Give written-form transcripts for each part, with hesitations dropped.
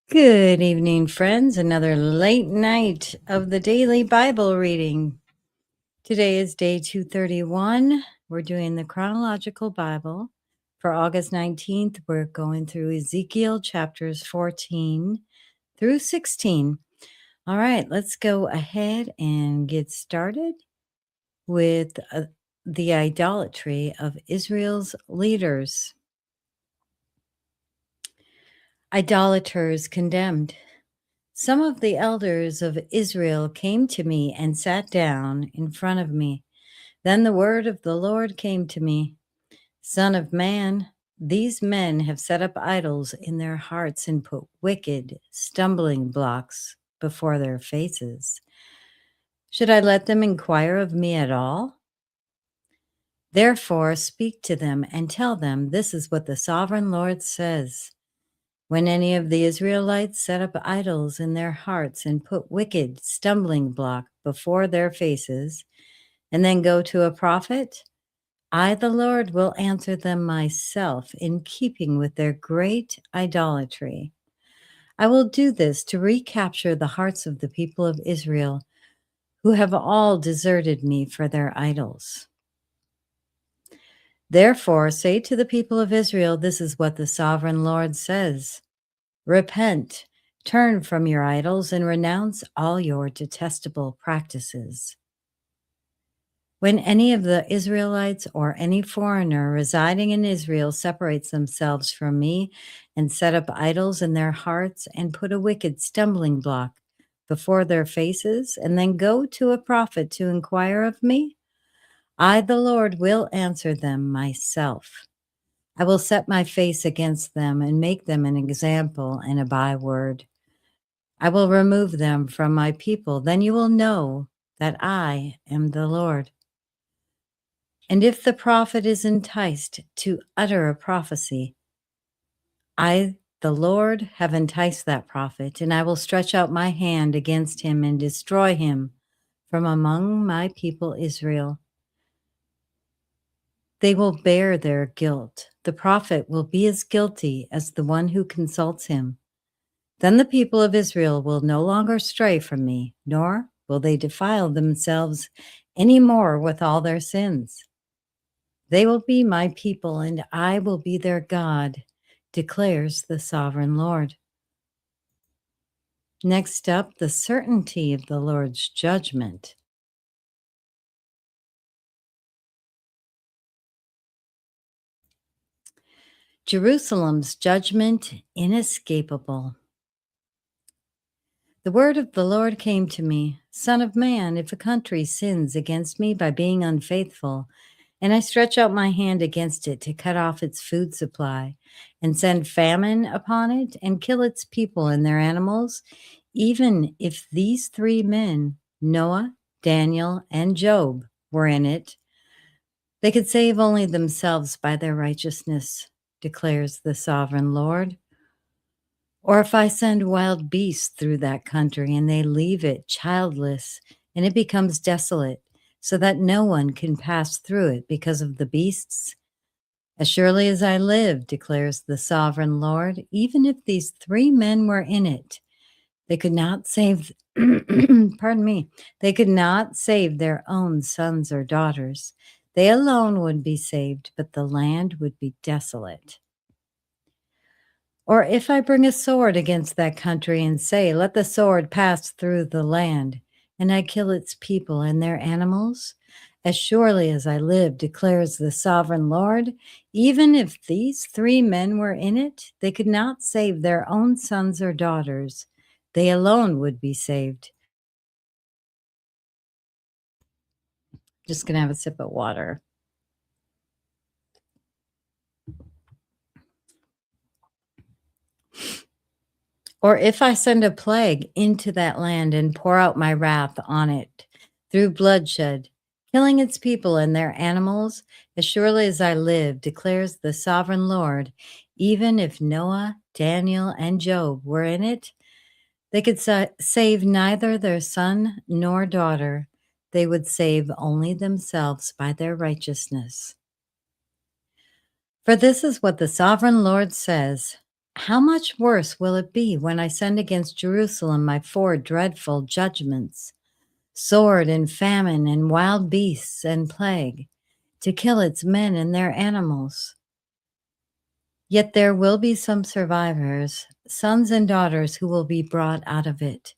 Good evening, friends. Another late night of the daily Bible reading. Today is day 231. We're doing the Chronological Bible. For August 19th, we're going through Ezekiel chapters 14 through 16. All right, let's go ahead and get started with the idolatry of Israel's leaders. Idolaters condemned. Some of the elders of Israel came to me and sat down in front of me. Then the word of the Lord came to me. Son of man, these men have set up idols in their hearts and put wicked stumbling blocks before their faces. Should I let them inquire of me at all? Therefore, speak to them and tell them this is what the sovereign Lord says. When any of the Israelites set up idols in their hearts and put wicked stumbling block before their faces, and then go to a prophet, I, the Lord, will answer them myself in keeping with their great idolatry. I will do this to recapture the hearts of the people of Israel, who have all deserted me for their idols. Therefore, say to the people of Israel, this is what the sovereign Lord says. Repent, turn from your idols, and renounce all your detestable practices. When any of the Israelites or any foreigner residing in Israel separates themselves from me and set up idols in their hearts and put a wicked stumbling block before their faces, and then go to a prophet to inquire of me, I, the Lord, will answer them myself. I will set my face against them and make them an example and a byword. I will remove them from my people. Then you will know that I am the Lord. And if the prophet is enticed to utter a prophecy, I, the Lord, have enticed that prophet, and I will stretch out my hand against him and destroy him from among my people Israel. They will bear their guilt. The prophet will be as guilty as the one who consults him. Then the people of Israel will no longer stray from me, nor will they defile themselves any more with all their sins. They will be my people, and I will be their God, declares the sovereign Lord. Next up, the certainty of the Lord's judgment. Jerusalem's judgment inescapable. The word of the Lord came to me, Son of man, if a country sins against me by being unfaithful, and I stretch out my hand against it to cut off its food supply, and send famine upon it, and kill its people and their animals, even if these three men, Noah, Daniel, and Job, were in it, they could save only themselves by their righteousness, declares the sovereign Lord. Or if I send wild beasts through that country and they leave it childless and it becomes desolate so that no one can pass through it because of the beasts, as surely as I live, declares the sovereign Lord, even if these three men were in it, they could not save, pardon me, they could not save their own sons or daughters. They alone would be saved, but the land would be desolate. Or if I bring a sword against that country and say, let the sword pass through the land, and I kill its people and their animals, as surely as I live, declares the sovereign Lord, even if these three men were in it, they could not save their own sons or daughters. They alone would be saved. Just going to have a sip of water. Or if I send a plague into that land and pour out my wrath on it through bloodshed, killing its people and their animals, as surely as I live, declares the sovereign Lord, even if Noah, Daniel, and Job were in it, they could save neither their son nor daughter. They would save only themselves by their righteousness. For this is what the sovereign Lord says. How much worse will it be when I send against Jerusalem my 4 dreadful judgments, sword and famine and wild beasts and plague, to kill its men and their animals? Yet there will be some survivors, sons and daughters who will be brought out of it.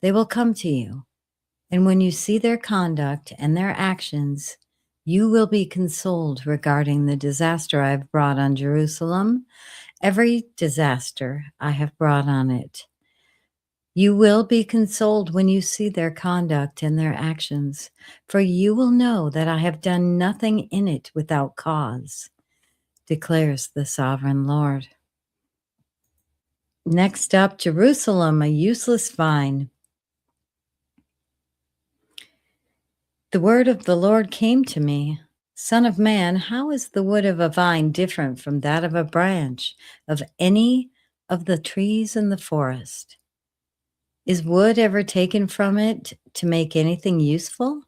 They will come to you, and when you see their conduct and their actions, you will be consoled regarding the disaster I have brought on Jerusalem, every disaster I have brought on it. You will be consoled when you see their conduct and their actions, for you will know that I have done nothing in it without cause, declares the sovereign Lord. Next up, Jerusalem, a useless vine. The word of the Lord came to me. Son of man, how is the wood of a vine different from that of a branch of any of the trees in the forest? Is wood ever taken from it to make anything useful?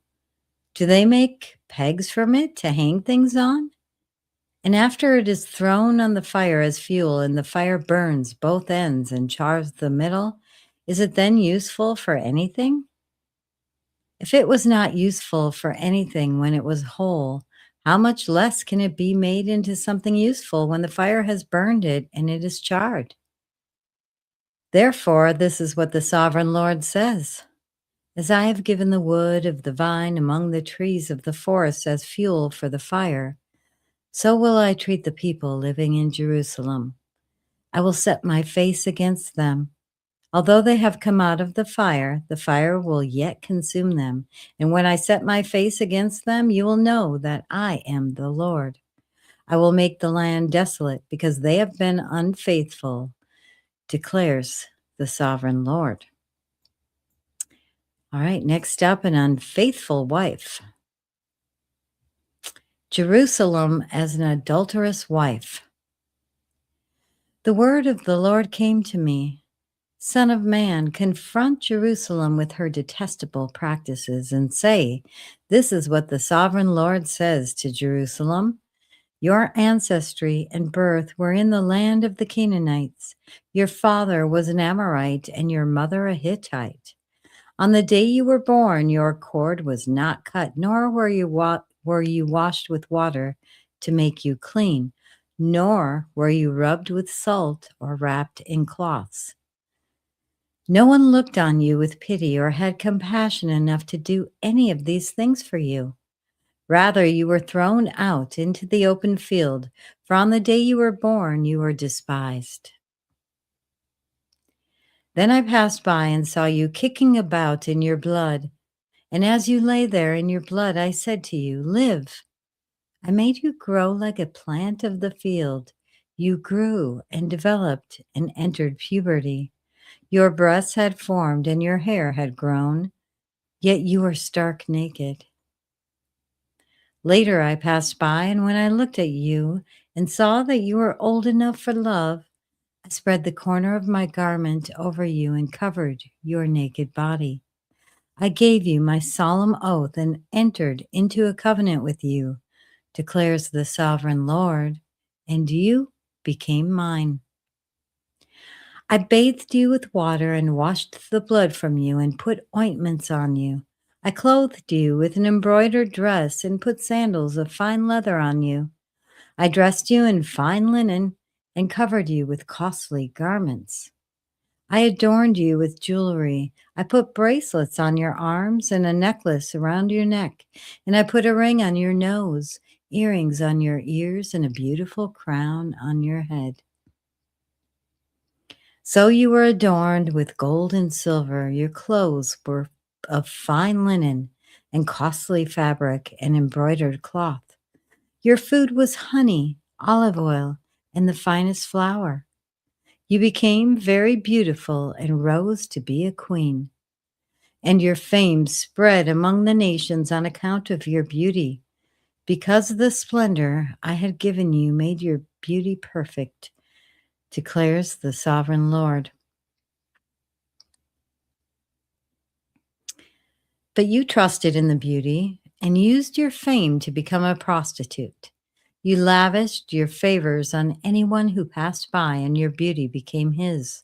Do they make pegs from it to hang things on? And after it is thrown on the fire as fuel, and the fire burns both ends and chars the middle, is it then useful for anything? If it was not useful for anything when it was whole, how much less can it be made into something useful when the fire has burned it and it is charred? Therefore, this is what the sovereign Lord says. As I have given the wood of the vine among the trees of the forest as fuel for the fire, so will I treat the people living in Jerusalem. I will set my face against them. Although they have come out of the fire will yet consume them. And when I set my face against them, you will know that I am the Lord. I will make the land desolate because they have been unfaithful, declares the sovereign Lord. All right, next up, an unfaithful wife. Jerusalem as an adulterous wife. The word of the Lord came to me. Son of man, confront Jerusalem with her detestable practices and say, this is what the sovereign Lord says to Jerusalem. Your ancestry and birth were in the land of the Canaanites. Your father was an Amorite and your mother a Hittite. On the day you were born, your cord was not cut, nor were you washed with water to make you clean, nor were you rubbed with salt or wrapped in cloths. No one looked on you with pity or had compassion enough to do any of these things for you. Rather, you were thrown out into the open field, for on the day you were born, you were despised. Then I passed by and saw you kicking about in your blood. And as you lay there in your blood, I said to you, live. I made you grow like a plant of the field. You grew and developed and entered puberty. Your breasts had formed and your hair had grown, yet you were stark naked. Later I passed by, and when I looked at you and saw that you were old enough for love, I spread the corner of my garment over you and covered your naked body. I gave you my solemn oath and entered into a covenant with you, declares the sovereign Lord, and you became mine. I bathed you with water and washed the blood from you and put ointments on you. I clothed you with an embroidered dress and put sandals of fine leather on you. I dressed you in fine linen and covered you with costly garments. I adorned you with jewelry. I put bracelets on your arms and a necklace around your neck, and I put a ring on your nose, earrings on your ears, and a beautiful crown on your head. So you were adorned with gold and silver. Your clothes were of fine linen and costly fabric and embroidered cloth. Your food was honey, olive oil, and the finest flour. You became very beautiful and rose to be a queen. And your fame spread among the nations on account of your beauty, because the splendor I had given you made your beauty perfect, declares the sovereign Lord. But you trusted in the beauty and used your fame to become a prostitute. You lavished your favors on anyone who passed by, and your beauty became his.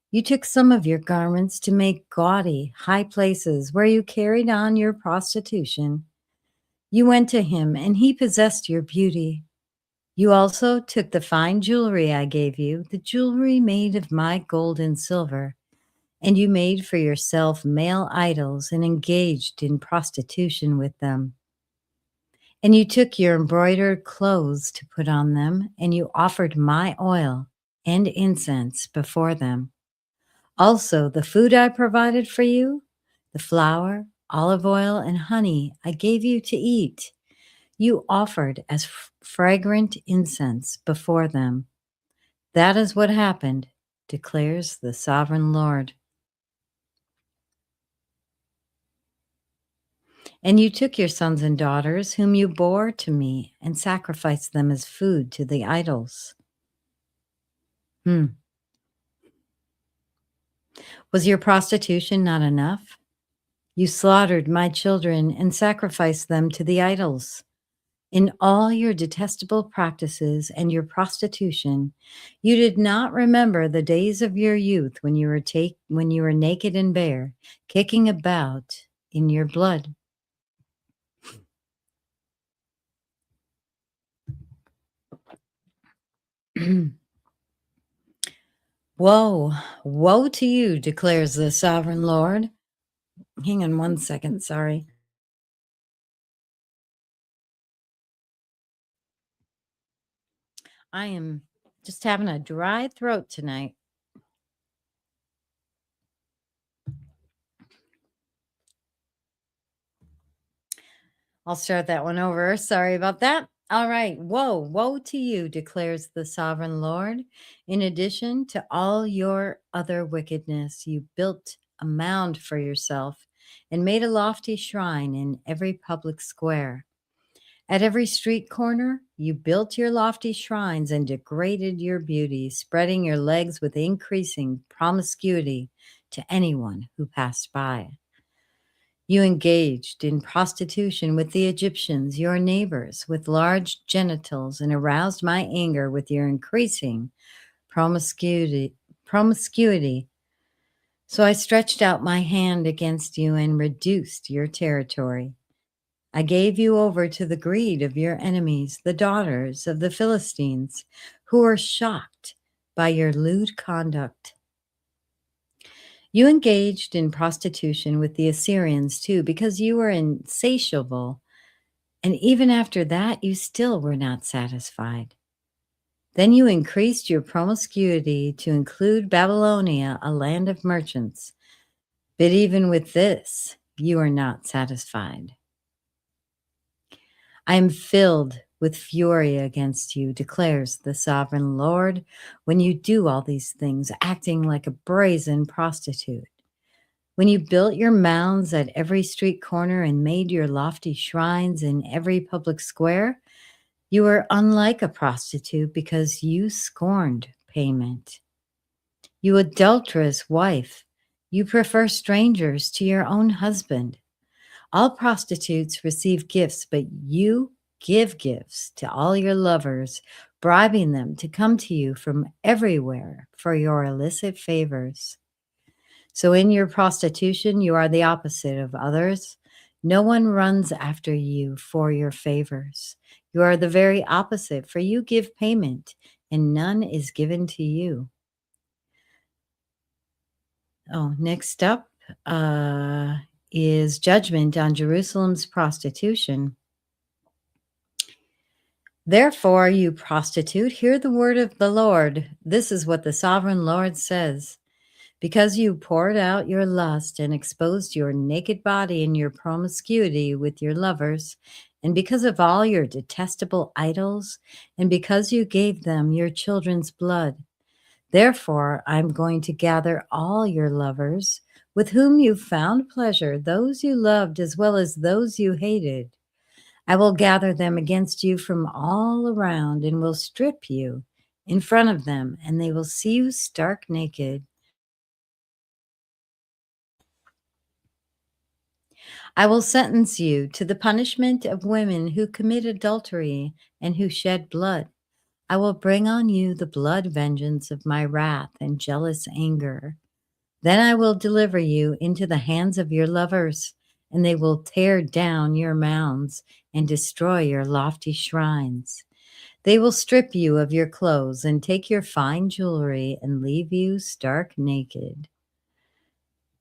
You took some of your garments to make gaudy, high places where you carried on your prostitution. You went to him, and he possessed your beauty. You also took the fine jewelry I gave you, the jewelry made of my gold and silver, and you made for yourself male idols and engaged in prostitution with them. And you took your embroidered clothes to put on them, and you offered my oil and incense before them. Also, the food I provided for you, the flour, olive oil, and honey I gave you to eat, you offered as fragrant incense before them. That is what happened, declares the sovereign Lord. And you took your sons and daughters, whom you bore to me, and sacrificed them as food to the idols. Was your prostitution not enough? You slaughtered my children and sacrificed them to the idols. In all your detestable practices and your prostitution, you did not remember the days of your youth when you were naked and bare, kicking about in your blood. Woe, woe to you, declares the sovereign Lord. Hang on one second, sorry. I am just having a dry throat tonight. I'll start that one over. Sorry about that. All right. Woe, woe to you, declares the sovereign Lord. In addition to all your other wickedness, you built a mound for yourself and made a lofty shrine in every public square. At every street corner, you built your lofty shrines and degraded your beauty, spreading your legs with increasing promiscuity to anyone who passed by. You engaged in prostitution with the Egyptians, your neighbors, with large genitals, and aroused my anger with your increasing promiscuity. So I stretched out my hand against you and reduced your territory. I gave you over to the greed of your enemies, the daughters of the Philistines, who were shocked by your lewd conduct. You engaged in prostitution with the Assyrians too, because you were insatiable, and even after that, you still were not satisfied. Then you increased your promiscuity to include Babylonia, a land of merchants. But even with this, you are not satisfied. I am filled with fury against you, declares the sovereign Lord, when you do all these things, acting like a brazen prostitute. When you built your mounds at every street corner and made your lofty shrines in every public square, you were unlike a prostitute because you scorned payment. You adulterous wife, you prefer strangers to your own husband. All prostitutes receive gifts, but you give gifts to all your lovers, bribing them to come to you from everywhere for your illicit favors. So in your prostitution, you are the opposite of others. No one runs after you for your favors. You are the very opposite, for you give payment, and none is given to you. Oh, next up is judgment on Jerusalem's prostitution. Therefore, you prostitute, hear the word of the Lord. This is what the sovereign Lord says. Because you poured out your lust and exposed your naked body in your promiscuity with your lovers, and because of all your detestable idols, and because you gave them your children's blood, therefore I'm going to gather all your lovers, with whom you found pleasure, those you loved as well as those you hated. I will gather them against you from all around and will strip you in front of them, and they will see you stark naked. I will sentence you to the punishment of women who commit adultery and who shed blood. I will bring on you the blood vengeance of my wrath and jealous anger. Then I will deliver you into the hands of your lovers, and they will tear down your mounds and destroy your lofty shrines. They will strip you of your clothes and take your fine jewelry and leave you stark naked.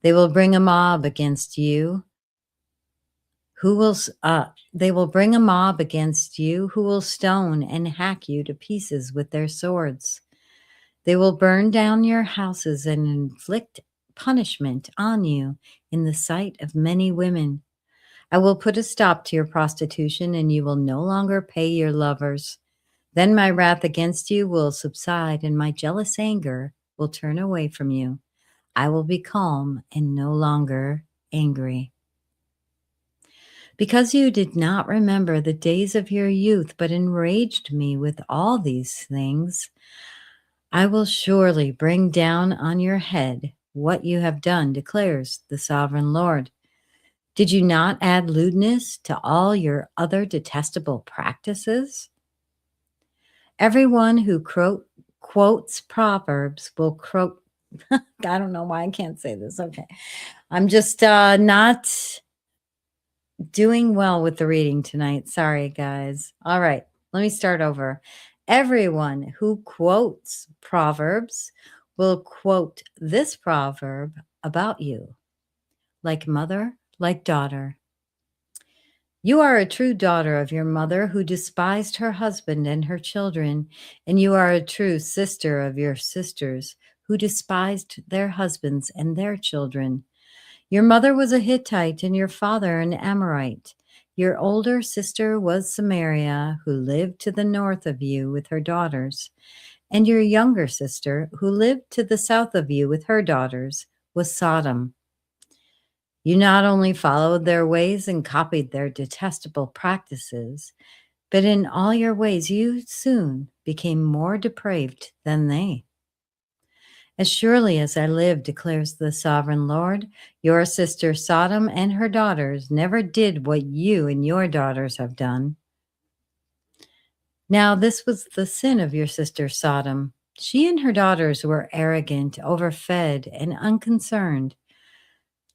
They will bring a mob against you they will bring a mob against you who will stone and hack you to pieces with their swords. They will burn down your houses and inflict punishment on you in the sight of many women. I will put a stop to your prostitution, and you will no longer pay your lovers. Then my wrath against you will subside, and my jealous anger will turn away from you. I will be calm and no longer angry. Because you did not remember the days of your youth, but enraged me with all these things, I will surely bring down on your head what you have done, declares the sovereign Lord. Did you not add lewdness to all your other detestable practices? Everyone who quotes Proverbs will quote. I don't know why I can't say this. Okay. I'm just not doing well with the reading tonight. Sorry, guys. All right, let me start over. Everyone who quotes Proverbs will quote this proverb about you: like mother, like daughter. You are a true daughter of your mother who despised her husband and her children, and you are a true sister of your sisters who despised their husbands and their children. Your mother was a Hittite and your father an Amorite. Your older sister was Samaria, who lived to the north of you with her daughters. And your younger sister, who lived to the south of you with her daughters, was Sodom. You not only followed their ways and copied their detestable practices, but in all your ways you soon became more depraved than they. As surely as I live, declares the sovereign Lord, your sister Sodom and her daughters never did what you and your daughters have done. Now, this was the sin of your sister Sodom. She and her daughters were arrogant, overfed, and unconcerned.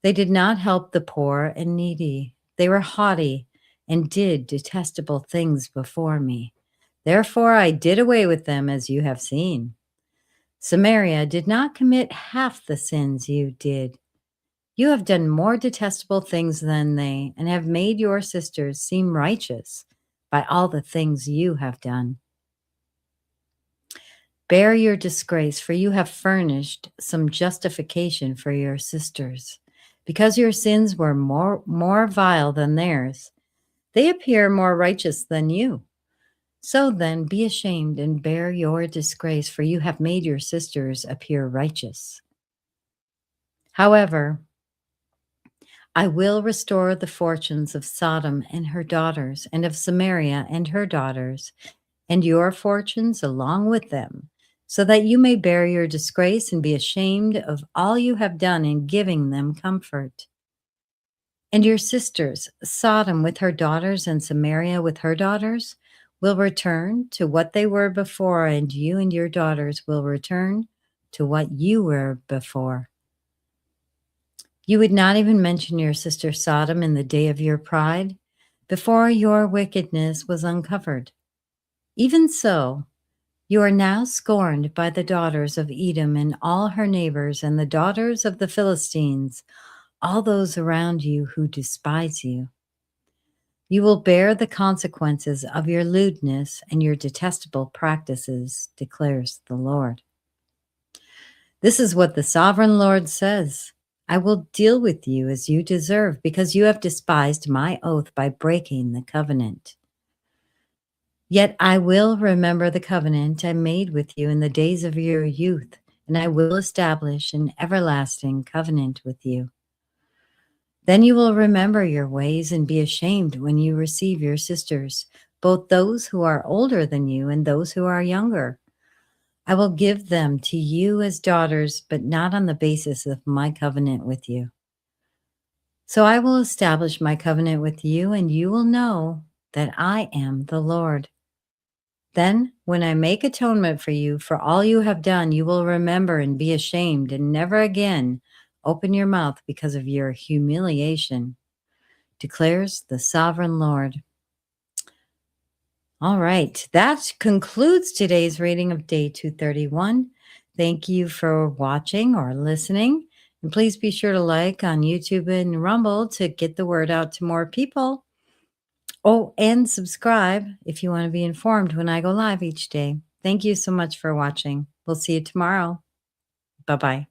They did not help the poor and needy. They were haughty and did detestable things before me. Therefore, I did away with them, as you have seen. Samaria did not commit half the sins you did. You have done more detestable things than they, and have made your sisters seem righteous by all the things you have done. Bear your disgrace, for you have furnished some justification for your sisters. Because your sins were more vile than theirs, they appear more righteous than you. So then, be ashamed and bear your disgrace, for you have made your sisters appear righteous. However, I will restore the fortunes of Sodom and her daughters, and of Samaria and her daughters, and your fortunes along with them, so that you may bear your disgrace and be ashamed of all you have done in giving them comfort. And your sisters, Sodom with her daughters and Samaria with her daughters, will return to what they were before, and you and your daughters will return to what you were before. You would not even mention your sister Sodom in the day of your pride, before your wickedness was uncovered. Even so, you are now scorned by the daughters of Edom and all her neighbors, and the daughters of the Philistines, all those around you who despise you. You will bear the consequences of your lewdness and your detestable practices, declares the Lord. This is what the sovereign Lord says. I will deal with you as you deserve, because you have despised my oath by breaking the covenant. Yet I will remember the covenant I made with you in the days of your youth, and I will establish an everlasting covenant with you. Then you will remember your ways and be ashamed when you receive your sisters, both those who are older than you and those who are younger. I will give them to you as daughters, but not on the basis of my covenant with you. So I will establish my covenant with you, and you will know that I am the Lord. Then, when I make atonement for you for all you have done, you will remember and be ashamed and never again open your mouth because of your humiliation, declares the sovereign Lord. All right, that concludes today's reading of day 231. Thank you for watching or listening. And please be sure to like on YouTube and Rumble to get the word out to more people. Oh, and subscribe if you want to be informed when I go live each day. Thank you so much for watching. We'll see you tomorrow. Bye-bye.